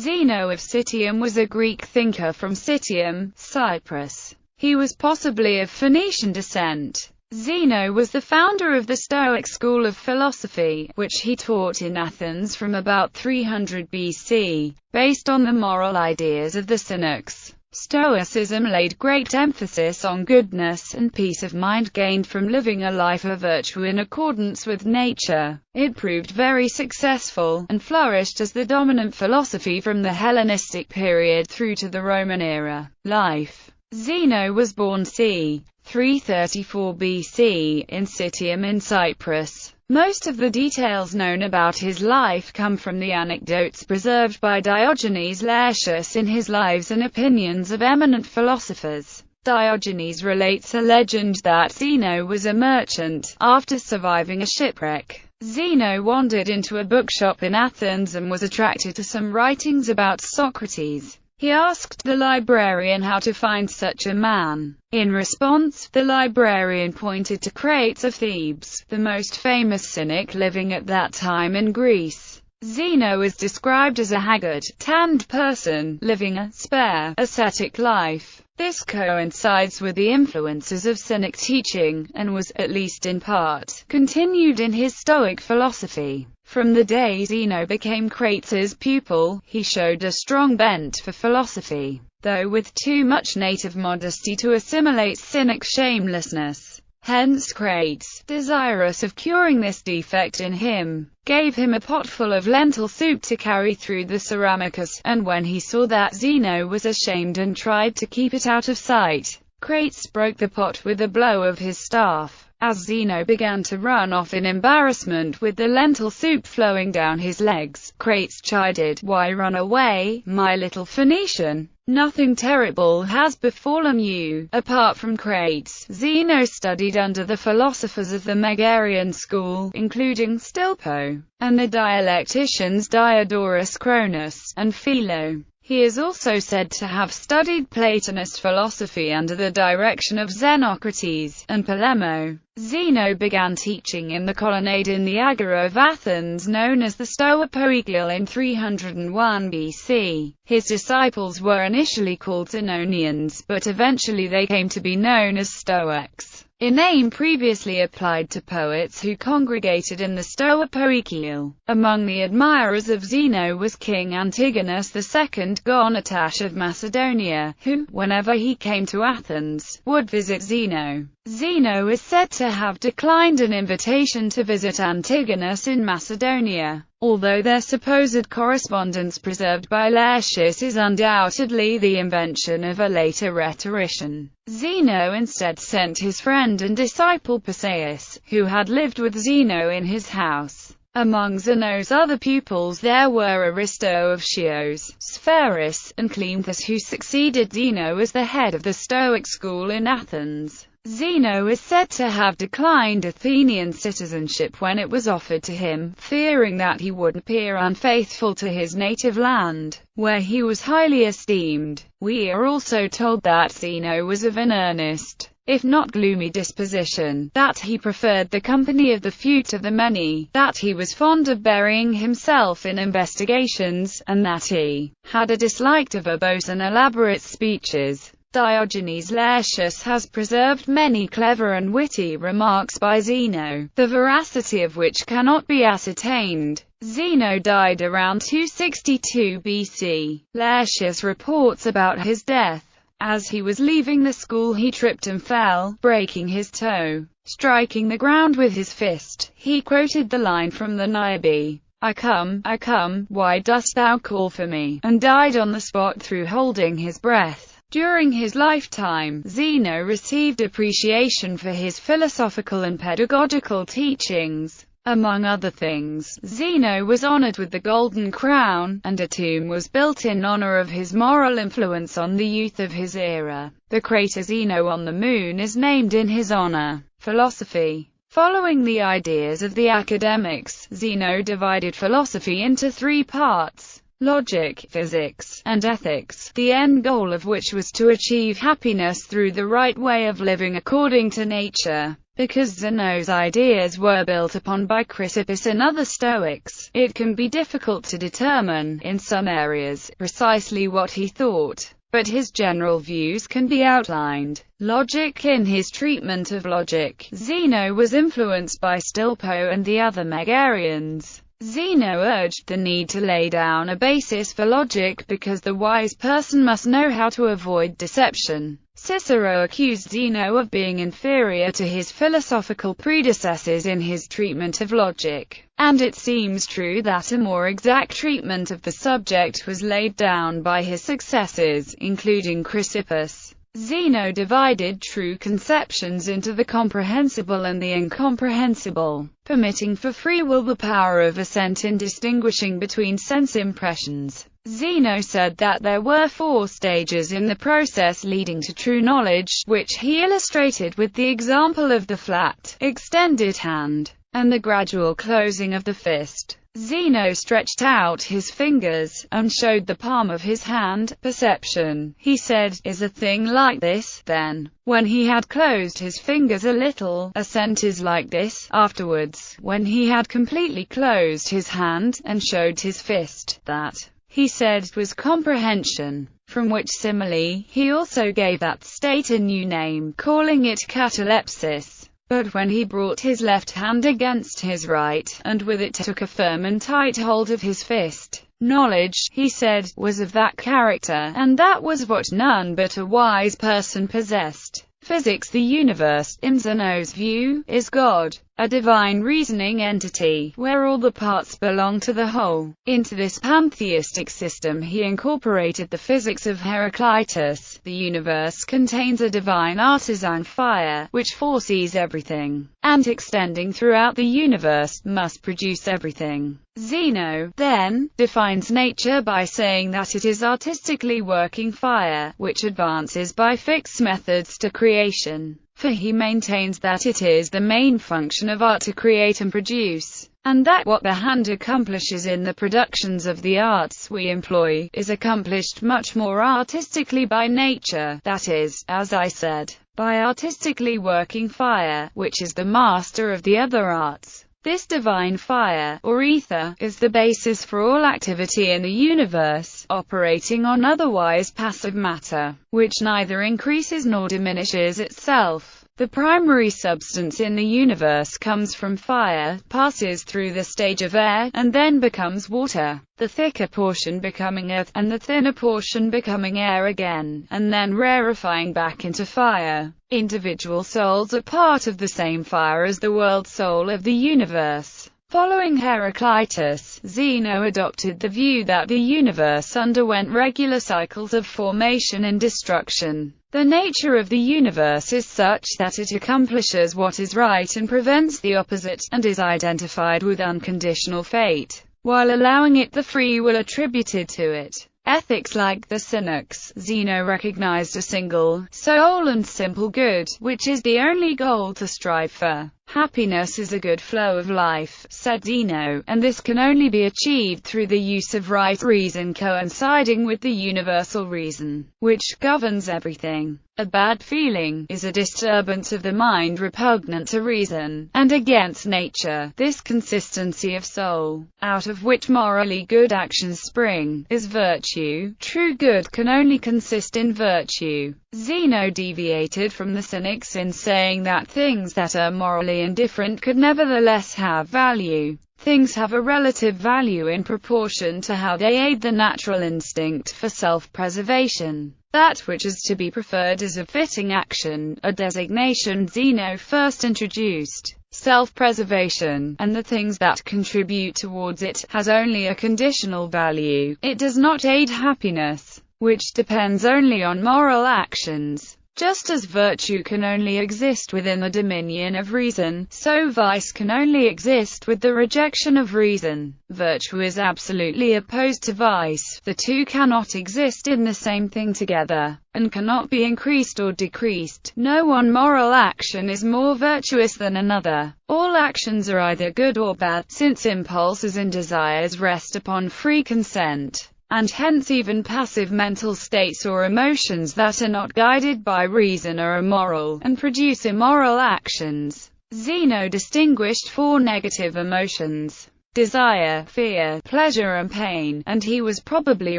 Zeno of Citium was a Greek thinker from Citium, Cyprus. He was possibly of Phoenician descent. Zeno was the founder of the Stoic school of philosophy, which he taught in Athens from about 300 BC, based on the moral ideas of the Cynics. Stoicism laid great emphasis on goodness and peace of mind gained from living a life of virtue in accordance with nature. It proved very successful, and flourished as the dominant philosophy from the Hellenistic period through to the Roman era. Life. Zeno was born c. 334 BC, in Citium in Cyprus. Most of the details known about his life come from the anecdotes preserved by Diogenes Laertius in his Lives and Opinions of Eminent Philosophers. Diogenes relates a legend that Zeno was a merchant. After surviving a shipwreck, Zeno wandered into a bookshop in Athens and was attracted to some writings about Socrates. He asked the librarian how to find such a man. In response, the librarian pointed to Crates of Thebes, the most famous cynic living at that time in Greece. Zeno is described as a haggard, tanned person, living a spare, ascetic life. This coincides with the influences of Cynic teaching, and was, at least in part, continued in his Stoic philosophy. From the day Zeno became Crates' pupil, he showed a strong bent for philosophy, though with too much native modesty to assimilate Cynic shamelessness. Hence Crates, desirous of curing this defect in him, gave him a potful of lentil soup to carry through the Ceramicus, and when he saw that Zeno was ashamed and tried to keep it out of sight, Crates broke the pot with a blow of his staff. As Zeno began to run off in embarrassment with the lentil soup flowing down his legs, Crates chided, "Why run away, my little Phoenician? Nothing terrible has befallen you." Apart from Crates, Zeno studied under the philosophers of the Megarian school, including Stilpo, and the dialecticians Diodorus Cronus, and Philo. He is also said to have studied Platonist philosophy under the direction of Xenocrates, and Polemo. Zeno began teaching in the colonnade in the Agora of Athens known as the Stoipoikile in 301 BC. His disciples were initially called Zenonians, but eventually they came to be known as Stoics, a name previously applied to poets who congregated in the Stoipoikile. Among the admirers of Zeno was King Antigonus II Gonatash of Macedonia, who, whenever he came to Athens, would visit Zeno. Zeno is said to have declined an invitation to visit Antigonus in Macedonia, although their supposed correspondence preserved by Laertius is undoubtedly the invention of a later rhetorician. Zeno instead sent his friend and disciple Perseus, who had lived with Zeno in his house. Among Zeno's other pupils there were Aristo of Chios, Spherus, and Cleanthes, who succeeded Zeno as the head of the Stoic school in Athens. Zeno is said to have declined Athenian citizenship when it was offered to him, fearing that he would appear unfaithful to his native land, where he was highly esteemed. We are also told that Zeno was of an earnest, if not gloomy disposition, that he preferred the company of the few to the many, that he was fond of burying himself in investigations, and that he had a dislike to verbose and elaborate speeches. Diogenes Laertius has preserved many clever and witty remarks by Zeno, the veracity of which cannot be ascertained. Zeno died around 262 BC. Laertius reports about his death. As he was leaving the school he tripped and fell, breaking his toe. Striking the ground with his fist, he quoted the line from the Niobe, I come, why dost thou call for me?" and died on the spot through holding his breath. During his lifetime, Zeno received appreciation for his philosophical and pedagogical teachings. Among other things, Zeno was honored with the Golden Crown, and a tomb was built in honor of his moral influence on the youth of his era. The crater Zeno on the Moon is named in his honor. Philosophy. Following the ideas of the academics, Zeno divided philosophy into three parts: logic, physics, and ethics, the end goal of which was to achieve happiness through the right way of living according to nature. Because Zeno's ideas were built upon by Chrysippus and other Stoics, it can be difficult to determine, in some areas, precisely what he thought. But his general views can be outlined. Logic. In his treatment of logic, Zeno was influenced by Stilpo and the other Megarians. Zeno urged the need to lay down a basis for logic because the wise person must know how to avoid deception. Cicero accused Zeno of being inferior to his philosophical predecessors in his treatment of logic, and it seems true that a more exact treatment of the subject was laid down by his successors, including Chrysippus. Zeno divided true conceptions into the comprehensible and the incomprehensible, permitting for free will the power of assent in distinguishing between sense impressions. Zeno said that there were 4 stages in the process leading to true knowledge, which he illustrated with the example of the flat, extended hand, and the gradual closing of the fist. Zeno stretched out his fingers, and showed the palm of his hand. Perception, he said, is a thing like this. Then, when he had closed his fingers a little, assent is like this. Afterwards, when he had completely closed his hand, and showed his fist, that, he said, was comprehension. From which simile, he also gave that state a new name, calling it catalepsis. But when he brought his left hand against his right, and with it took a firm and tight hold of his fist, knowledge, he said, was of that character, and that was what none but a wise person possessed. Physics. The universe, in Zeno's view, is God, a divine reasoning entity, where all the parts belong to the whole. Into this pantheistic system he incorporated the physics of Heraclitus. The universe contains a divine artisan fire, which foresees everything, and extending throughout the universe, must produce everything. Zeno, then, defines nature by saying that it is artistically working fire, which advances by fixed methods to creation. For he maintains that it is the main function of art to create and produce, and that what the hand accomplishes in the productions of the arts we employ, is accomplished much more artistically by nature, that is, as I said, by artistically working fire, which is the master of the other arts. This divine fire, or ether, is the basis for all activity in the universe, operating on otherwise passive matter, which neither increases nor diminishes itself. The primary substance in the universe comes from fire, passes through the stage of air, and then becomes water, the thicker portion becoming earth, and the thinner portion becoming air again, and then rarefying back into fire. Individual souls are part of the same fire as the world soul of the universe. Following Heraclitus, Zeno adopted the view that the universe underwent regular cycles of formation and destruction. The nature of the universe is such that it accomplishes what is right and prevents the opposite, and is identified with unconditional fate, while allowing it the free will attributed to it. Ethics. Like the Cynics, Zeno recognized a single, sole and simple good, which is the only goal to strive for. Happiness is a good flow of life, said Zeno, and this can only be achieved through the use of right reason coinciding with the universal reason, which governs everything. A bad feeling is a disturbance of the mind repugnant to reason, and against nature. This consistency of soul, out of which morally good actions spring, is virtue. True good can only consist in virtue. Zeno deviated from the Cynics in saying that things that are morally indifferent could nevertheless have value. Things have a relative value in proportion to how they aid the natural instinct for self-preservation. That which is to be preferred is a fitting action, a designation Zeno first introduced. Self-preservation, and the things that contribute towards it, has only a conditional value. It does not aid happiness, which depends only on moral actions. Just as virtue can only exist within the dominion of reason, so vice can only exist with the rejection of reason. Virtue is absolutely opposed to vice. The two cannot exist in the same thing together, and cannot be increased or decreased. No one moral action is more virtuous than another. All actions are either good or bad, since impulses and desires rest upon free consent. and hence even passive mental states or emotions that are not guided by reason are immoral, and produce immoral actions. Zeno distinguished four negative emotions: desire, fear, pleasure and pain, and he was probably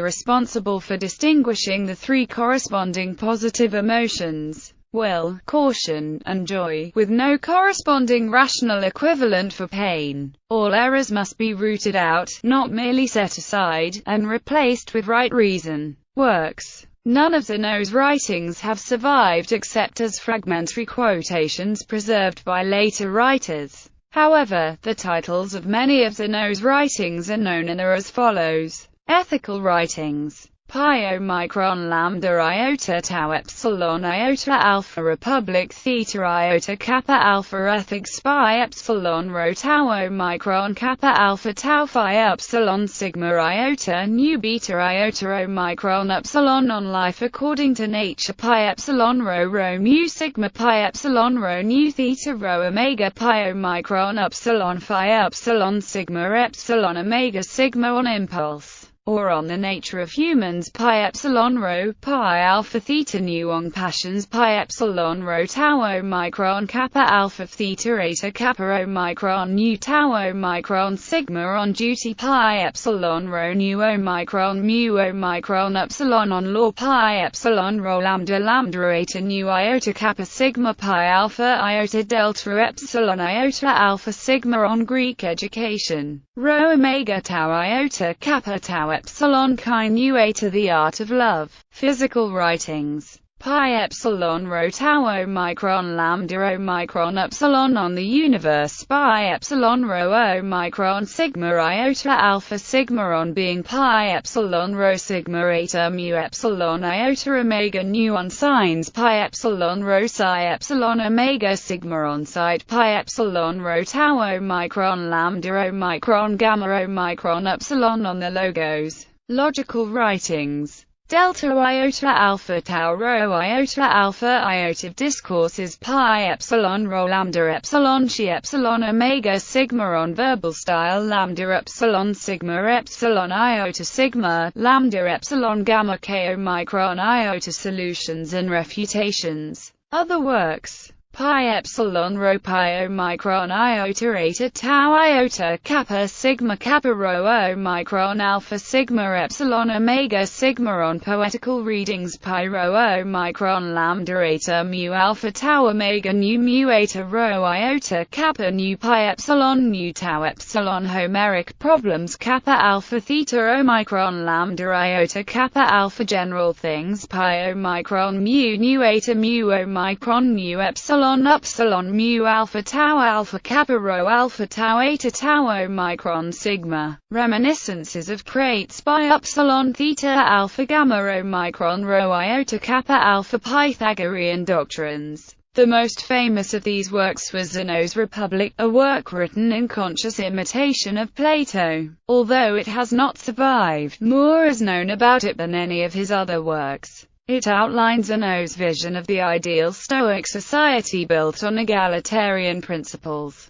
responsible for distinguishing the three corresponding positive emotions: will, caution, and joy, with no corresponding rational equivalent for pain. All errors must be rooted out, not merely set aside, and replaced with right reason. Works. None of Zeno's writings have survived except as fragmentary quotations preserved by later writers. However, the titles of many of Zeno's writings are known and are as follows. Ethical writings. Pi omicron lambda iota tau epsilon iota alpha republic theta iota kappa alpha ethics pi epsilon rho tau omicron kappa alpha tau phi epsilon sigma iota nu beta iota omicron epsilon on life according to nature pi epsilon rho mu sigma pi epsilon rho nu theta rho omega pi omicron epsilon phi epsilon sigma epsilon omega sigma on impulse, or on the nature of humans pi epsilon rho pi alpha theta nu on passions pi epsilon rho tau omicron kappa alpha theta eta kappa omicron nu tau omicron sigma on duty pi epsilon rho nu omicron mu omicron epsilon on law pi epsilon rho lambda lambda eta nu iota kappa sigma pi alpha iota delta epsilon iota alpha sigma on Greek education, rho omega tau iota kappa tau epsilon chi nu eta the art of love. Physical writings. Pi epsilon rho tau omicron lambda omicron epsilon on the universe pi epsilon rho omicron sigma iota alpha sigma on being pi epsilon rho sigma eta mu epsilon iota omega nu on signs pi epsilon rho psi epsilon omega sigma on site pi epsilon rho tau omicron lambda omicron gamma omicron epsilon on the logos. Logical writings. Delta iota alpha tau rho iota alpha iotive discourses pi epsilon rho lambda epsilon chi epsilon omega sigma on verbal style lambda epsilon sigma epsilon iota sigma lambda epsilon gamma k omicron iota solutions and refutations. Other works. Pi epsilon rho pi omicron iota eta tau iota kappa sigma kappa rho omicron alpha sigma epsilon omega sigma on poetical readings pi rho omicron lambda eta mu alpha tau omega nu mu eta rho iota kappa nu pi epsilon nu tau epsilon Homeric problems kappa alpha theta omicron lambda iota kappa alpha general things pi omicron mu nu eta mu omicron mu epsilon epsilon mu alpha tau alpha kappa rho alpha tau eta tau omicron sigma. Reminiscences of crates by epsilon theta alpha gamma omicron rho iota kappa alpha Pythagorean doctrines. The most famous of these works was Zeno's Republic, a work written in conscious imitation of Plato. Although it has not survived, more is known about it than any of his other works. It outlines Zeno's vision of the ideal Stoic society built on egalitarian principles.